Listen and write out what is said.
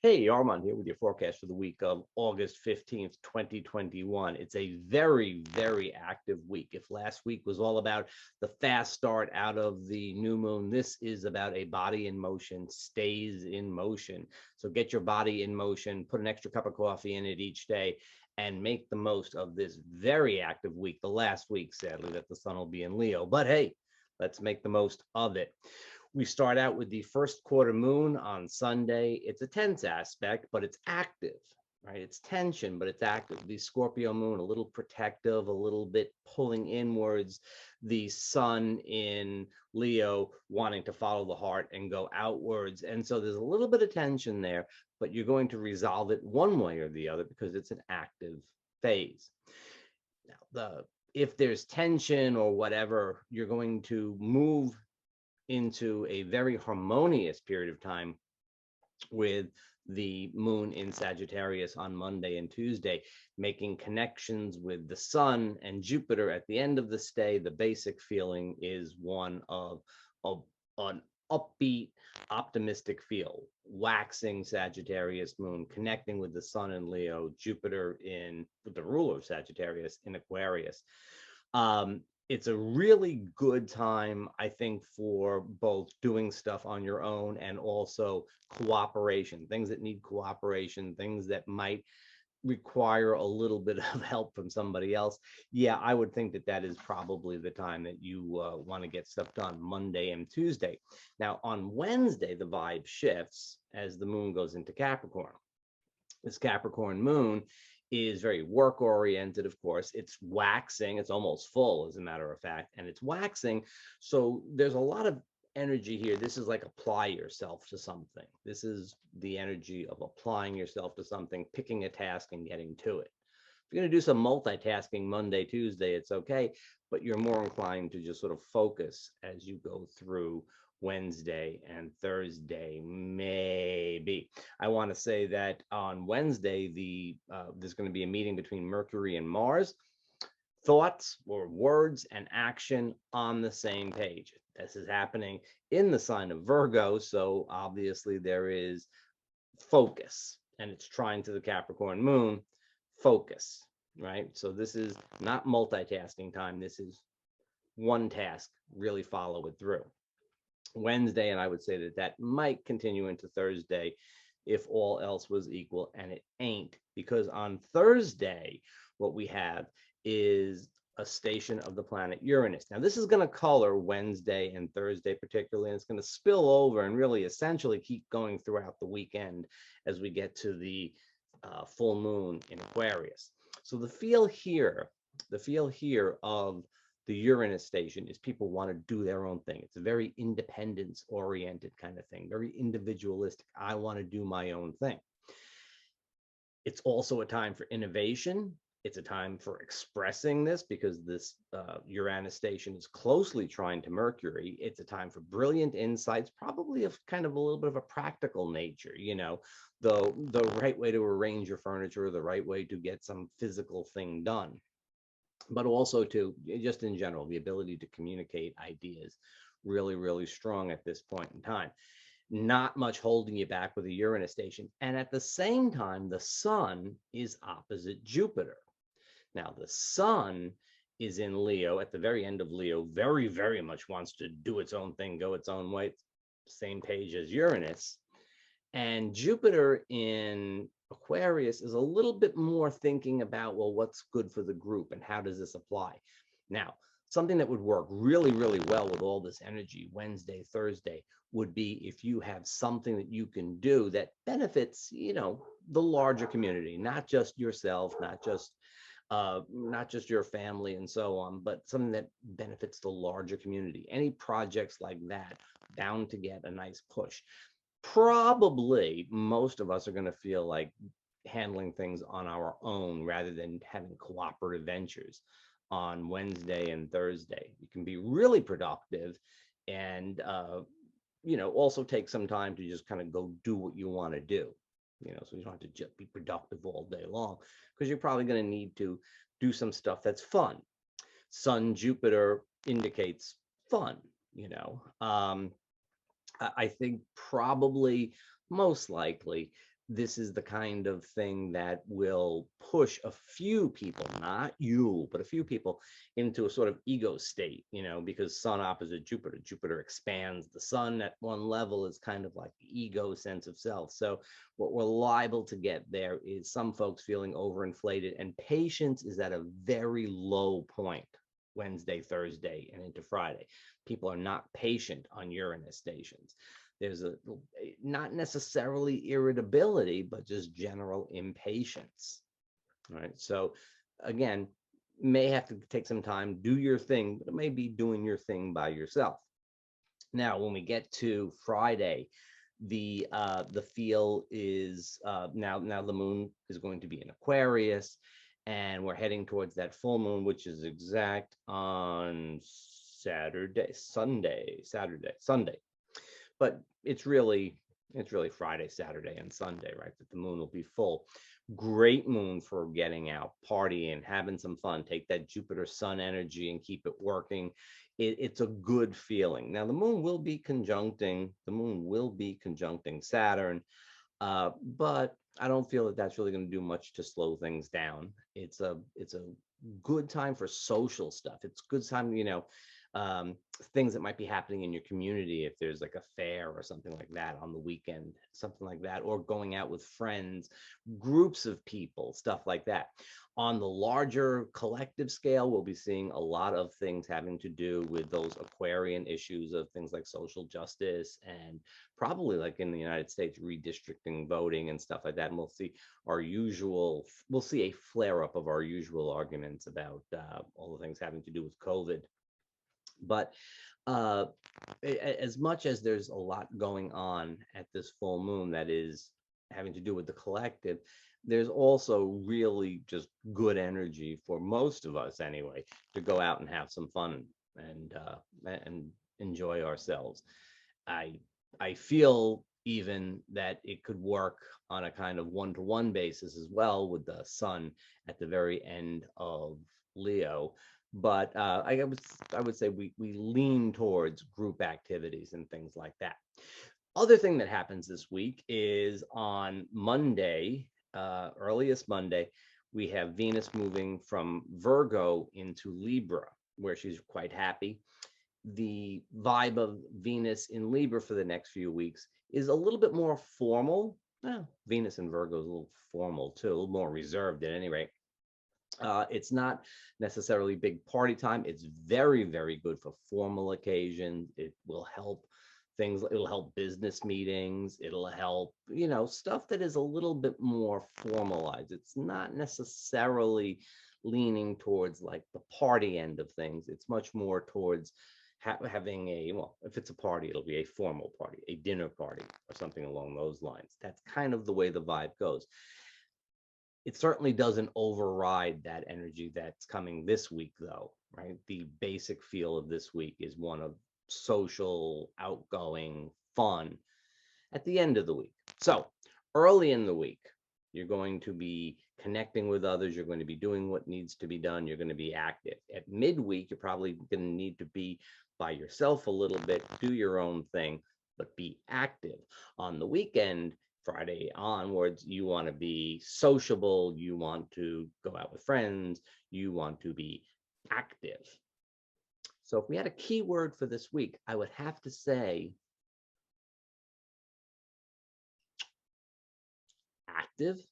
Hey, Armand here with your forecast for the week of August 15th, 2021. It's a very, very active week. If last week was all about the fast start out of the new moon, this is about a body in motion, stays in motion. So get your body in motion, put an extra cup of coffee in it each day, and make the most of this very active week. The last week, sadly, that the sun will be in Leo. But hey, let's make the most of it. We start out with the first quarter moon on Sunday. It's a tense aspect, but it's active, right? It's tension, but it's active. The Scorpio moon, a little protective, a little bit pulling inwards. The sun in Leo wanting to follow the heart and go outwards. And so there's a little bit of tension there, but you're going to resolve it one way or the other because it's an active phase. Now, if there's tension or whatever, you're going to move into a very harmonious period of time with the moon in Sagittarius on Monday and Tuesday, making connections with the sun and Jupiter at the end of the stay. The basic feeling is one of an upbeat, optimistic feel, waxing Sagittarius moon, connecting with the sun in Leo, Jupiter in the ruler of Sagittarius in Aquarius. It's a really good time, I think, for both doing stuff on your own and also cooperation, things that need cooperation, things that might require a little bit of help from somebody else. Yeah, I would think that that is probably the time that you want to get stuff done, Monday and Tuesday. Now, on Wednesday, the vibe shifts as the moon goes into Capricorn. This Capricorn moon is very work oriented, of course. It's waxing, it's almost full, as a matter of fact, and it's waxing. So there's a lot of energy here. This is like apply yourself to something. This is the energy of applying yourself to something, picking a task and getting to it. If you're going to do some multitasking Monday, Tuesday, it's okay, but you're more inclined to just sort of focus as you go through Wednesday and Thursday, maybe. I want to say that on Wednesday, there's going to be a meeting between Mercury and Mars. Thoughts or words and action on the same page. This is happening in the sign of Virgo, so obviously there is focus, and it's trying to the Capricorn moon, focus, right? So this is not multitasking time. This is one task, really follow it through. Wednesday, and I would say that that might continue into Thursday if all else was equal, and it ain't, because on Thursday what we have is a station of the planet Uranus. Now this is going to color Wednesday and Thursday particularly, and it's going to spill over and really essentially keep going throughout the weekend as we get to the full moon in Aquarius. So the feel here of the Uranus station is people want to do their own thing. It's a very independence oriented kind of thing, very individualistic. I want to do my own thing. It's also a time for innovation. It's a time for expressing this because this Uranus station is closely trying to Mercury. It's a time for brilliant insights, probably of kind of a little bit of a practical nature, you know, the right way to arrange your furniture, the right way to get some physical thing done, but also to just in general, the ability to communicate ideas really, really strong at this point in time. Not much holding you back with the Uranus station. And at the same time, the sun is opposite Jupiter. Now, the sun is in Leo at the very end of Leo, very, very much wants to do its own thing, go its own way, same page as Uranus. And Jupiter in Aquarius is a little bit more thinking about, well, what's good for the group and how does this apply? Now, something that would work really, really well with all this energy Wednesday, Thursday would be if you have something that you can do that benefits, you know, the larger community, not just yourself, not just your family and so on, but something that benefits the larger community. Any projects like that bound to get a nice push. Probably most of us are going to feel like handling things on our own rather than having cooperative ventures on Wednesday and Thursday. You can be really productive and, you know, also take some time to just kind of go do what you want to do, you know, so you don't have to just be productive all day long because you're probably going to need to do some stuff that's fun. Sun Jupiter indicates fun, you know. I think probably most likely this is the kind of thing that will push a few people, not you, but a few people into a sort of ego state, because Sun opposite Jupiter. Jupiter expands the Sun at one level is kind of like the ego sense of self. So what we're liable to get there is some folks feeling overinflated, and patience is at a very low point Wednesday, Thursday, and into Friday. People are not patient on Uranus stations. There's not necessarily irritability, but just general impatience. All right. So again, may have to take some time, do your thing, but it may be doing your thing by yourself. Now, when we get to Friday, the feel is now the moon is going to be in Aquarius, and we're heading towards that full moon, which is exact on Sunday. But it's really Friday, Saturday, and Sunday, right? That the moon will be full. Great moon for getting out, partying, having some fun. Take that Jupiter Sun energy and keep it working. It's a good feeling. Now the moon will be conjuncting Saturn, but I don't feel that that's really going to do much to slow things down. It's a good time for social stuff. It's a good time, things that might be happening in your community, if there's like a fair or something like that on the weekend, something like that, or going out with friends, groups of people, stuff like that. On the larger collective scale, we'll be seeing a lot of things having to do with those Aquarian issues of things like social justice, and probably, like in the United States, redistricting, voting, and stuff like that. And we'll see a flare up of our usual arguments about all the things having to do with COVID. But as much as there's a lot going on at this full moon that is having to do with the collective, there's also really just good energy for most of us anyway to go out and have some fun and enjoy ourselves. I feel even that it could work on a kind of one-to-one basis as well, with the Sun at the very end of Leo. But I would say we lean towards group activities and things like that. Other thing that happens this week is on Monday, earliest Monday, we have Venus moving from Virgo into Libra, where she's quite happy. The vibe of Venus in Libra for the next few weeks is a little bit more formal. Venus in Virgo is a little formal too, a little more reserved at any rate. It's not necessarily big party time. It's very, very good for formal occasions. It will help things. It'll help business meetings. It'll help, stuff that is a little bit more formalized. It's not necessarily leaning towards like the party end of things. It's much more towards having if it's a party, it'll be a formal party, a dinner party, or something along those lines. That's kind of the way the vibe goes. It certainly doesn't override that energy that's coming this week, though, right? The basic feel of this week is one of social, outgoing, fun at the end of the week. So early in the week, you're going to be connecting with others. You're going to be doing what needs to be done. You're going to be active. At midweek, you're probably going to need to be by yourself a little bit, do your own thing, but be active. On the weekend, Friday onwards, you want to be sociable, you want to go out with friends, you want to be active. So if we had a keyword for this week, I would have to say active